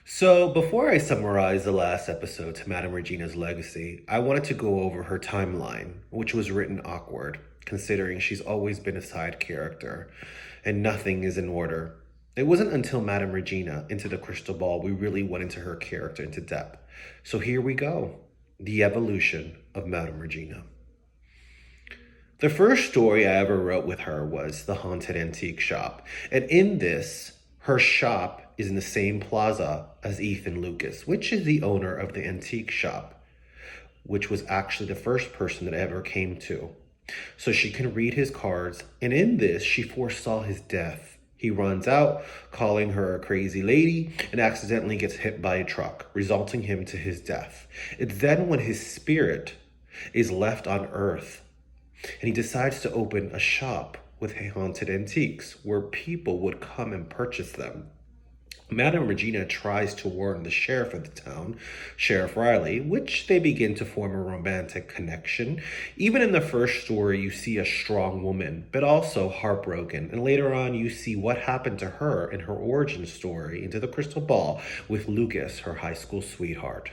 So, before I summarize the last episode to Madame Regina's legacy, I wanted to go over her timeline, which was written awkward, considering she's always been a side character, and nothing is in order. It wasn't until Madame Regina into the Crystal Ball we really went into her character into depth. So here we go, the evolution of Madame Regina. The first story I ever wrote with her was The Haunted Antique Shop. And in this, her shop is in the same plaza as Ethan Lucas, which is the owner of the antique shop, which was actually the first person that I ever came to. So she can read his cards. And in this, she foresaw his death. He runs out, calling her a crazy lady, and accidentally gets hit by a truck, resulting him to his death. It's then when his spirit is left on Earth and he decides to open a shop with haunted antiques where people would come and purchase them. Madame Regina tries to warn the sheriff of the town, Sheriff Riley, which they begin to form a romantic connection. Even in the first story, you see a strong woman, but also heartbroken. And later on, you see what happened to her in her origin story into the Crystal Ball with Lucas, her high school sweetheart.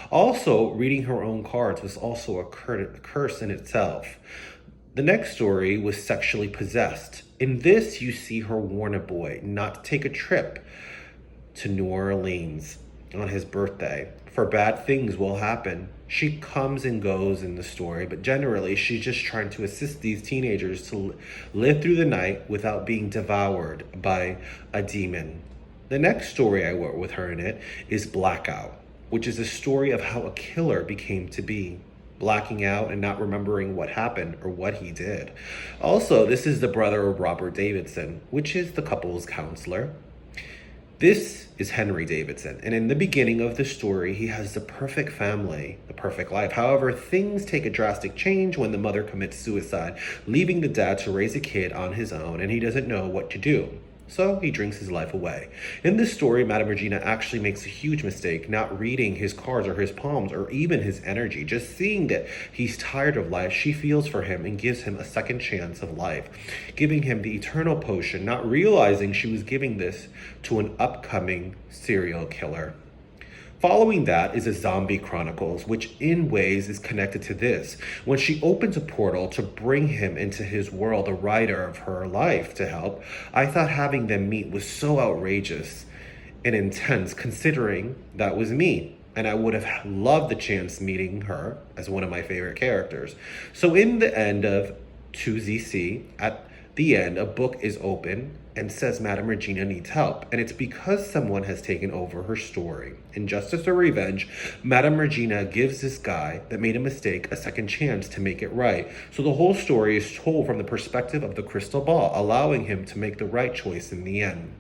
Also, reading her own cards was also a curse in itself. The next story was Sexually Possessed. In this, you see her warn a boy not to take a trip to New Orleans on his birthday, for bad things will happen. She comes and goes in the story, but generally, she's just trying to assist these teenagers to live through the night without being devoured by a demon. The next story I wrote with her in it is Blackout, which is a story of how a killer became to be, blacking out and not remembering what happened or what he did. Also, this is the brother of Robert Davidson, which is the couple's counselor. This is Henry Davidson, and in the beginning of the story, he has the perfect family, the perfect life. However, things take a drastic change when the mother commits suicide, leaving the dad to raise a kid on his own, and he doesn't know what to do. So he drinks his life away. In this story, Madame Regina actually makes a huge mistake, not reading his cards or his palms or even his energy. Just seeing that he's tired of life, she feels for him and gives him a second chance of life, giving him the eternal potion, not realizing she was giving this to an upcoming serial killer. Following that is a Zombie Chronicles, which in ways is connected to this. When she opens a portal to bring him into his world, a writer of her life to help, I thought having them meet was so outrageous and intense, considering that was me. And I would have loved the chance meeting her as one of my favorite characters. So in the end of 2ZC, at the end, a book is open and says Madame Regina needs help. And it's because someone has taken over her story. In Justice or Revenge, Madame Regina gives this guy that made a mistake a second chance to make it right. So the whole story is told from the perspective of the crystal ball, allowing him to make the right choice in the end.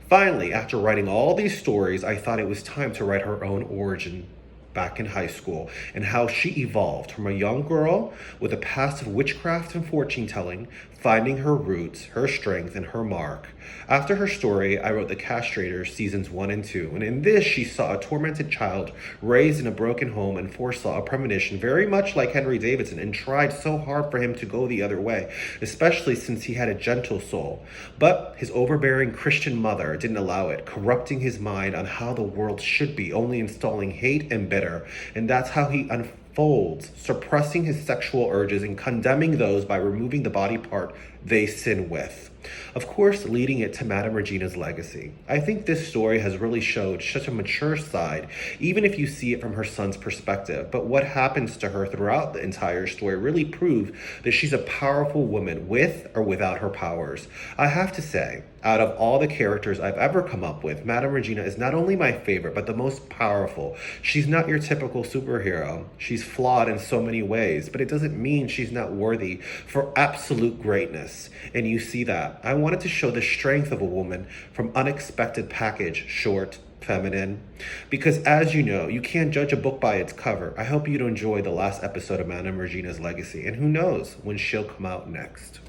Finally, after writing all these stories, I thought it was time to write her own origin back in high school and how she evolved from a young girl with a past of witchcraft and fortune telling, finding her roots, her strength, and her mark. After her story, I wrote The Castrators seasons 1 and 2, and in this she saw a tormented child raised in a broken home and foresaw a premonition very much like Henry Davidson and tried so hard for him to go the other way, especially since he had a gentle soul. But his overbearing Christian mother didn't allow it, corrupting his mind on how the world should be, only installing hate and bitter. And that's how he unfolds, suppressing his sexual urges and condemning those by removing the body part they sin with. Of course, leading it to Madame Regina's legacy. I think this story has really showed such a mature side, even if you see it from her son's perspective. But what happens to her throughout the entire story really proves that she's a powerful woman with or without her powers. I have to say, out of all the characters I've ever come up with, Madame Regina is not only my favorite, but the most powerful. She's not your typical superhero. She's flawed in so many ways, but it doesn't mean she's not worthy for absolute greatness. And you see that. I wanted to show the strength of a woman from unexpected package, short, feminine, because as you know, you can't judge a book by its cover. I hope you'd enjoy the last episode of Madame Regina's legacy, and who knows when she'll come out next.